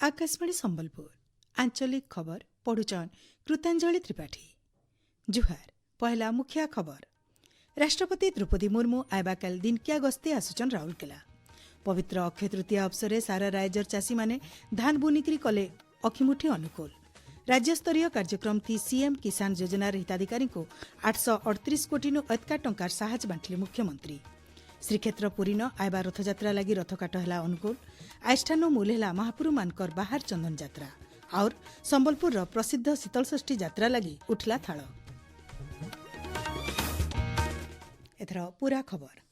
आकाशवाणी संबलपुर आंचलिक खबर पढ़ुचन कृतांजलि त्रिपाठी। जुहार पहला मुखिया खबर। राष्ट्रपति द्रौपदी मुर्मू आयबाकाल दिनकिया गस्ती आसुचन राउरकेला। पवित्र अक्षय तृतीया अवसर सारा रायजर चाषी माने धान बुनिकी कले अखिमुठी अनुकूल। राज्यस्तरीय कार्यक्रम थी सीएम किसान योजनार हिताधिकारी को 838 कोटी अधिका टंकार साहाय्य बांटिले मुख्यमंत्री। श्रीक्षेत्र पुरीन आयबा रथयात्रा लगी रथकाट है अनुकूल। आइष्ठान मूल है महापुरु मानकर बाहर चंदन यात्रा और संबलपुर प्रसिद्ध शीतलषष्ठी यात्रा लगी उठला थाल। एथर पूरा खबर।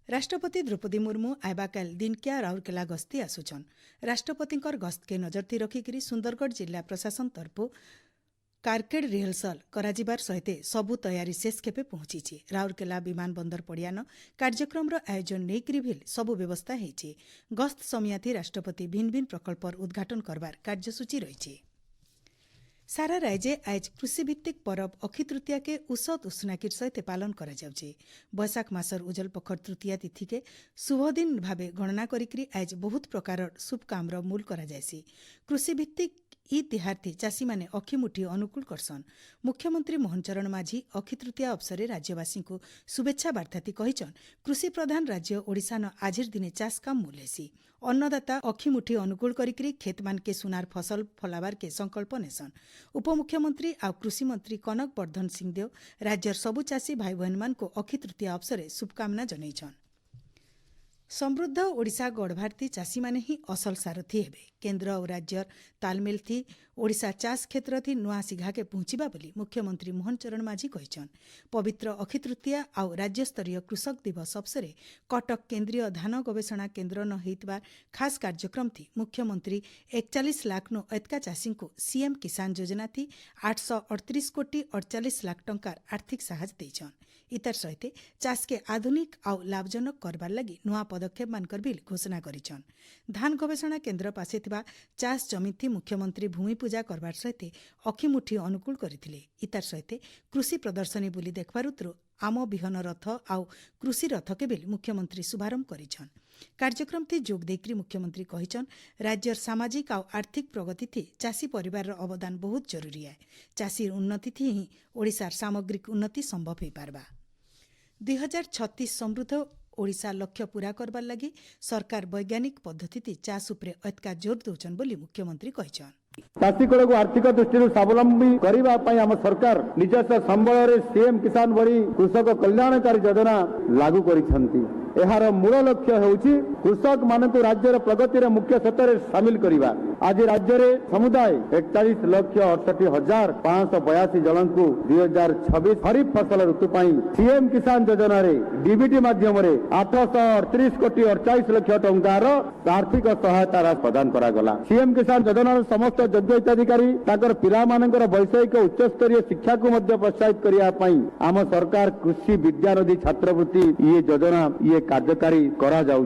राष्ट्रपति द्रौपदी मुर्मू आयबाकाल दिनकिया राउरकेला गस्ती आसुछन। राष्ट्रपतिंकर गस्त के नजरती रखिक सुंदरगढ़ जिला प्रशासन तरफु कारकेड रिहर्सल कराजिबार सहित सबु तैयारी शेष खेपे पहुंची। राउरकेला विमान बंदर पड़ियान कार्यक्रम आयोजन नहीं भी सबु व्यवस्था होईछि। गस्त समियाथी राष्ट्रपति भिन्न भिन्न प्रकल्पर उद्घाटन करबार कार्यसूची रही। सारा राज्य आज कृषिभित्तिक परब अक्षय तृतीया के उसत उष्णाकीर सहित पालन करा जाउछि। बैशाख मासर उजल पखर तृतीया तिथि के शुभ दिन भावे गणना करिकरी आज बहुत प्रकार शुभ कामर मूल करा जायसी। कृषिभित्तिक ई तिहार थी चाषी माने अखिमुठी अनुकूल करसन। मुख्यमंत्री मोहन चरण माझी अक्षय तृतीया अवसर राज्यवासी को शुभेच्छा बार्ताती कहिचन कृषि प्रधान राज्य ओडिशा न आजिर दिने चाष काम मूल हेसी। अन्नदाता अखिमुठी अनुकूल करिकरी खेत मान के सुनार फसल फलाबार के संकल्प नेसन। उपमुख्यमंत्री आ कृषि मंत्री कनक वर्धन सिंहदेव राज्यर सबु चाषी भाई बहन मान को अक्षय तृतीया अवसर शुभकामना जनैछन। समृद्ध ओडिशा गढ़भारती चाषी माने ही असल सारथी हेबे। केन्द्र और राज्यर तालमेल थी ओडिशा चाष क्षेत्र थी नुआ सिघा के पहुंचीबा बोली मुख्यमंत्री मोहन चरण माझी कहिछन। पवित्र अक्षय तृतीया आउ राज्यस्तरीय कृषक दिवस अवसर कटक केन्द्रीय धान गवेषणा केन्द्र न हेतबार खास कार्यक्रम थी मुख्यमंत्री 41 लाख नु अधिका चाषी को सीएम किसान योजना थी 838 कोटी 48 लाख टंकार आर्थिक साहाय्य देछन। इतर सहित चाष के आधुनिक आउ लाभजनक करबार लगी नुआ पदक्षेप मानकर बिल घोषणा करिछन। धान गवेषणा केन्द्र पासे थिबा चाष जमी थी मुख्यमंत्री भूमि पूजा करबार सहित अखिमुठी अनुकूल करथिले। इतर सहित कृषि प्रदर्शनी बुली देखबारुत्रु आम बिहन रथ आउ कृषि रथ के बिल मुख्यमंत्री शुभारंभ करिछन। कार्यक्रम थी जोग देकरी मुख्यमंत्री कहिछन राज्यर सामाजिक आउ आर्थिक प्रगति थी चाषी परिवार अवदान बहुत जरूरी है। चाषी उन्नति थी ही ओडिशार सामग्रिक उन्नति संभव हो पारबा। 2036 समृद्ध ओडिशा लक्ष्य पूरा करबार लगी सरकार वैज्ञानिक पद्धति थी चाष उपरे अधिका जोर दौचन बोली मुख्यमंत्री कहिछन। चाषी को आर्थिक दृष्टि स्वावलंबी करने आम सरकार निजस्व संबल सीएम किसान भली कृषक कल्याणकारी योजना लागू करिसेंती। एहार मूल लक्ष्य होउछि कृषक मानक राज्यर प्रगतिर मुख्य क्षेत्र सामिल करिबा। आज राज्य रे समुदाय 41,68,582 जन को 2026 खरीफ फसल ऋतु पाई सीएम किसान योजना रे डीबीटी माध्यम रे 838 कोटी 48 लाख टंकार आर्थिक सहायता राशि प्रदान करा गला। सीएम किसान योजना समस्त योग्य हिताधिकारी ताकर पिला मानकर वैषयिक उच्च स्तरीय शिक्षा को मध्य प्रोत्साहित करिया पई आम सरकार कृषि विद्यानिधि छात्रवृत्ति ये योजना ये कार्यकारी करा जाउ।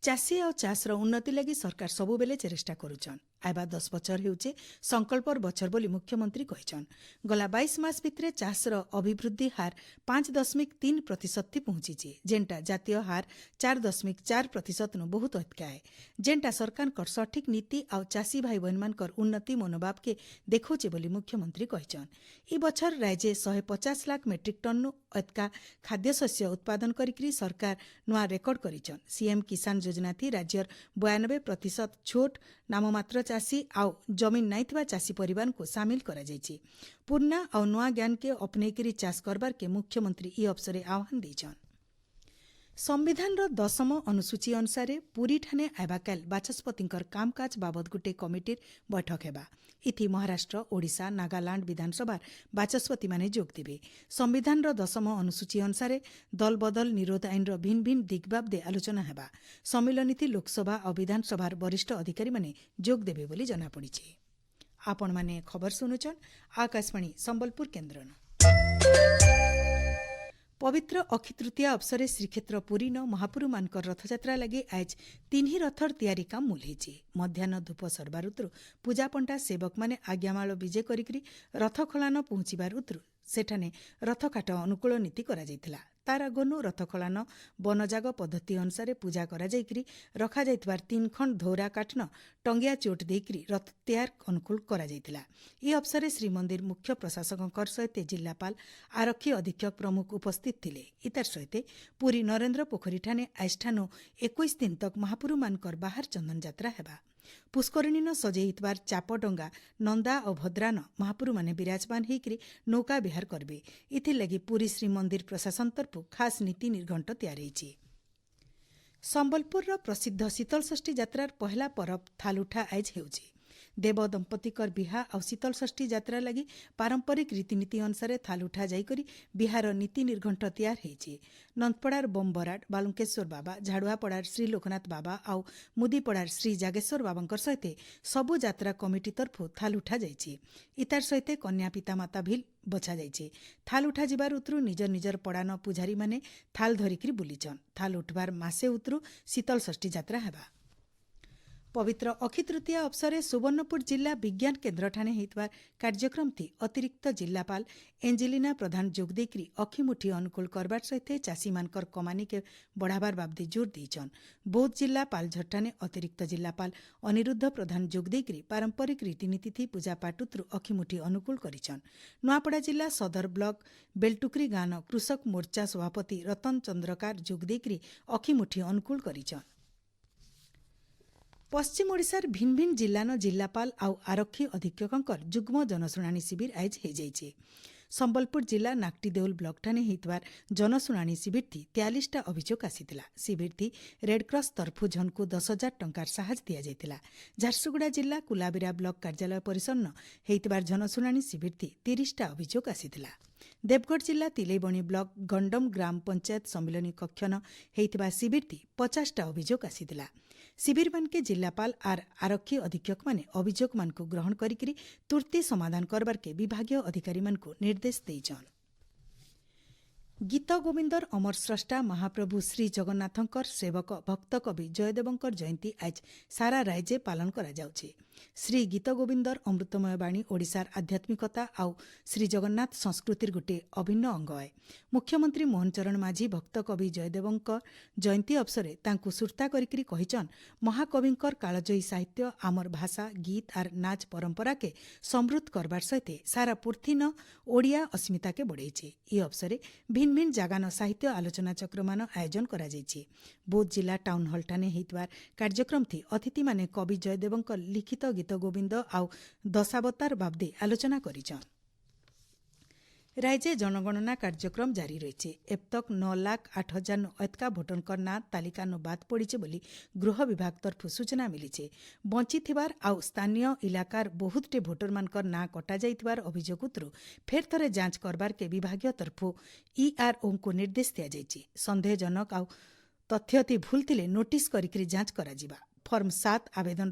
चाषी और चाषर उन्नति लगी सरकार सबु बेले चेष्टा करुछन। आयबा 10 बछर हेउचे संकल्पर बछर बोली मुख्यमंत्री कहिछन। गला 22 मास भितरे चाषर अभिवृद्धि हार 5.3% थी पहुंची जेंटा जातीय हार 4.4% नु बहुत अधिका है। जेंटा सरकार कर सठिक नीति और चाषी भाई बहन मानकर उन्नति मनोभाव के देखौचे बोली मुख्यमंत्री कहिछन। ई बछर राज्य 150 लाख मेट्रिक टन नु अधिका खाद्य शस्य उत्पादन करिकरी सरकार नुआ रेकर्ड करिछन। सीएम किसान योजना थी राज्यर 92% छोट नाममात्र चाषी आउ जमीन नाइथिबा चाषी परिवार को सामिल करा जायछि। पूर्णा और नुआ ज्ञान के अपनेकरी चाष करबार के मुख्यमंत्री ई अवसरे आह्वान देछन। संविधान 10 अनुसूची अनुसार पुरी ठाने आयबाकाल बाचस्पतिंकर कामकाज बाबद गुटे कमिटीर बैठक हेबा। इथि महाराष्ट्र ओडिशा नागालैंड विधानसभा बाचस्पति माने जोग देबे। संविधान 10 अनुसूची अनुसार दल बदल निरोध आईन भिन्न भिन्न दिग बाबदे आलोचना हेबा। सम्मिलनी थी लोकसभा और विधानसभार वरिष्ठ अधिकारी माने जोग देबे बोली जना पड़िछे। आपण माने खबर सुनुचन आकाशवाणी संबलपुर केन्द्र। पवित्र अक्षय तृतीया अवसर श्रीक्षेत्र पुरी न महापुरु मानकर रथयात्रा लगी आज 3 रथर तैयारी काम मूल होईछि। मध्याह्न धूप सरबारुत्रु पूजा पंटा सेवक माने आज्ञामाल विजे करिकरी रथ खलान पहुंचीबारुत्रु सेठाने रथ काट अनुकूल नीति करा जायतिला। तार गनु रथखलान बनजाग पद्धति अनुसार पूजा करा जाइकरी रखा जाइतबार 3 खंड धौरा काटन टंगिया चोट देइकरी रथ तैयार अनुकूल करा जाइतिला। ई अवसर श्रीमंदिर मुख्य प्रशासक सहित जिल्लापाल आरक्षी अधीक्षक प्रमुख उपस्थित थिले। इतार सहित पुरी नरेन्द्र पोखरी ठाने आइष्ठानु 21 दिन तक महापुरु मानकर बाहर चंदन यात्रा हेबा। पुष्करिणीन सजे हितबार चापडंगा नंदा और भद्रान महापुरु माने विराजमान होकर नौका विहार करबे। इथिलागि पुरी श्रीमंदिर प्रशासन तरफु खास नीति निर्घंट तैयारी होइछि। संबलपुर प्रसिद्ध शीतलषष्ठी यात्रार पहला पर्व थालुठा आज हेउछि। देव दंपतिकर बिहा और शीतलषष्ठी यात्रा लगी पारंपरिक रीतिनीति अनुसार थालुठा जाइकरी बिहार नीति निर्घंट तैयार होइछि। नंदपड़ार बमबराड बालुकेश्वर बाबा झाड़ुआपड़ार श्री लोकनाथ बाबा और मुदीपड़ार श्री जागेश्वर बाबा सहित सबु यात्रा कमिटी तरफु थालुठा जाइछि। इतार सहित कन्या पिता माता भी बछा जाइछि। थाल उठा जिबार उतरु निजर निजर पड़ान पुजारी माने थाल धरिकरी बुलीचन। थाल उठबार मासे उतरु शीतलषष्ठी यात्रा हेबा। पवित्र अक्षय तृतीया अवसर सुवर्णपुर जिला विज्ञान केन्द्र ठाणे होइतबार कार्यक्रम थी अतिरिक्त जिल्लापाल एंजेलिना प्रधान जोग देकरी अखिमुठी अनुकूल करबार सहित चाषी मानकर कमानी के बढ़ाबार बाबदे जोर देइछन। बौद्ध जिला पालझर ठाणे अतिरिक्त जिल्लापाल अनिरुद्ध प्रधान जोग देकरी पारंपरिक रीतिनीति थी पूजा पाठ उतरु अखिमुठी अनुकूल करिछन। नुआपड़ा जिला सदर ब्लॉक बेलटुकरी गान कृषक मोर्चा सभापति रतन चंद्रकार जोग देकरी अखिमुठी अनुकूल करिछन। पश्चिम ओडिशार भिन्न भिन्न जिल्लान जिल्लापाल आउ आरक्षी अधीक्षकंकर जुग्म जनशुणाणी शिविर आज हो जाइए। संबलपुर जिला नाक्टिदेउल ब्लॉक ठाणे होइतबार जनशुणाणी शिविर थी 43टा अभियोग आसीतिला। शिविर थी रेडक्रॉस तरफु झनकु 10,000 टंकार साहाय्य दिया जाइतिला। झारसुगुड़ा जिला कुलाबिरा ब्लॉक कार्यालय परिसरन होइतबार जनशुणाणी शिविर थी 30टा अभियोग आसीतिला। देवगढ़ जिला तिलैबणी ब्लॉक गंडम ग्राम पंचायत सम्मिलनी कक्षन होइतबा शिविर थी 50टा अभियोग आसीतिला। शिविर मानके जिल्लापाल आर आरक्षी अधीक्षक माने अभियोग मानकु ग्रहण करिकरी तुर्ती समाधान करबार के विभागीय अधिकारी मानकु निर्देश देइछन। गीत गोविंदर अमर स्रष्टा महाप्रभु श्री जगन्नाथंकर सेवक भक्त कवि जयदेवंकर जयंती आज सारा राज्य पालन करा जाउछि। श्री गीत गोविंदर अमृतमय बाणी ओडिशार आध्यात्मिकता आउ श्री जगन्नाथ संस्कृतिर गोटे अभिन्न अंग है। मुख्यमंत्री मोहन चरण माझी भक्त कवि जयदेवंकर जयंती अवसरे तांकु सुर्ता करिकरी कहिछन महाकविंकर कालजयी साहित्य आमर भाषा गीत आर नाच परंपरा के समृद्ध करबार सहित सारा पृथ्वीन ओडिया अस्मिता के बढ़ेछि। ई अवसरे भिन्न भिन्न जागान साहित्य आलोचना चक्रमान आयोजन करा जाइछि। बौद्ध जिला टाउन हॉल ठाणे होइतबार कार्यक्रम थी अतिथि माने कवि जयदेवंकर लिखित गीत गोविंद आउ दशावतार बाबदे आलोचना करिछन। राज्य जनगणना कार्यक्रम जारी रहिছে। अब तक 9,08,000 अतका भोटरकर ना तालिका नो बात पड़िছে बोली गृह विभाग तरफु सूचना मिलिছে। बंची थिबार आउ स्थानीय इलाकार बहुतटे भोटर मानकर ना कटा जाइतबार अभियोग उतरु फेर थरे जांच करबार के विभागीय तरफु ईआरओ को निर्देश दिया जाइछि। संदेहजनक आउ तथ्यति भूल थिले नोटिस करिकरी जांच करा जिबा। फॉर्म 7 आवेदन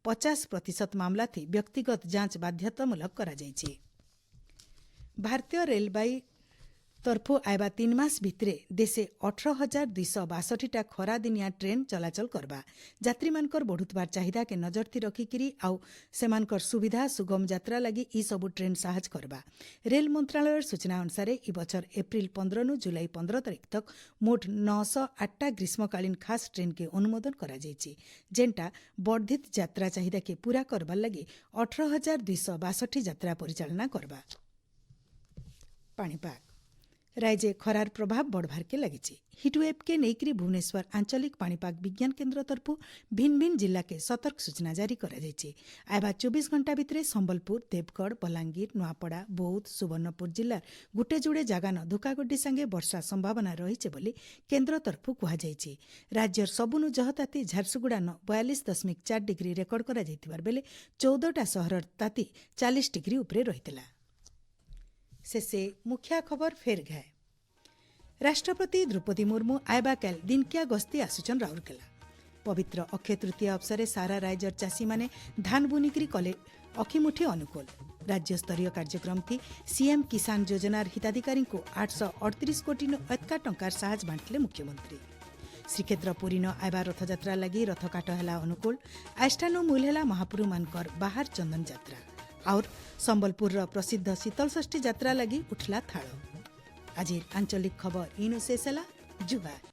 50% मामला थी व्यक्तिगत जांच बाध्यतामूलक करा जाइछि। भारतीय रेलबाई तरफु आयबा 3 मास भितरे देशे 18,262टा खरा दिनिया ट्रेन चलाचल करबा। यात्री मानकर बढ़ुतबार चाहिदा के नजर थी रखिकिरी आउ सेमानकर सुविधा सुगम यात्रा लगी ई सबु ट्रेन साहज करबा। रेल मंत्रालय सूचना अनुसार ई बछर एप्रिल 15 नु जुलाई 15 तारिख तक मोट 908टा ग्रीष्मकालीन खास ट्रेन के अनुमोदन करा जाइछि। जेंटा वर्धित यात्रा चाहिदा के पूरा करबार लगी 18,262 यात्रा परिचालना करबा। पाणीपाग राज्य खरार प्रभाव बढ़वार के लगी। हिटवेव के नेकरी भुवनेश्वर आंचलिक पाणीपाग विज्ञान केन्द्र तरफु भिन्न भिन्न जिला के सतर्क सूचना जारी करा जाइछि। आयबा 24 घंटा भितरे संबलपुर देवगढ़ बलांगीर नुआपड़ा बौद्ध सुवर्णपुर जिल्लार गुटे जुड़े जागान धुकागड्डी संगे वर्षा संभावना रहिছে बोली केन्द्र तरफु कुहा जाइछि। राज्यर सबुनु जहताती झारसुगुड़ान 42.4 डिग्री रेकर्ड करा जाइतिबार बेले 14टा सहरर ताती 40 डिग्री उपरे रहितला। शेषे मुख्य खबर फेर घाए। राष्ट्रपति द्रौपदी मुर्मू आयबा काल दिनकिया गस्ती आसुचन राउरकेला। पवित्र अक्षय तृतीया अवसरे सारा राज्यर चाषी माने धान बुनिकरी कले अखिमुठी अनुकूल। राज्य स्तरीय कार्यक्रम थी सीएम किसान योजनार हिताधिकारी को 838 कोटी अतका टंकार साहाय्य बांटले मुख्यमंत्री। श्रीक्षेत्र पुरी न आयबा रथयात्रा लगी रथकाट हेला अनुकूल। आष्टानु मूल हेला महापुरु मानकर बाहर चंदन यात्रा और संबलपुर प्रसिद्ध शीतलषष्ठी यात्रा लगी उठला थाल। आज आंचलिक खबर इनु शेष जुहार।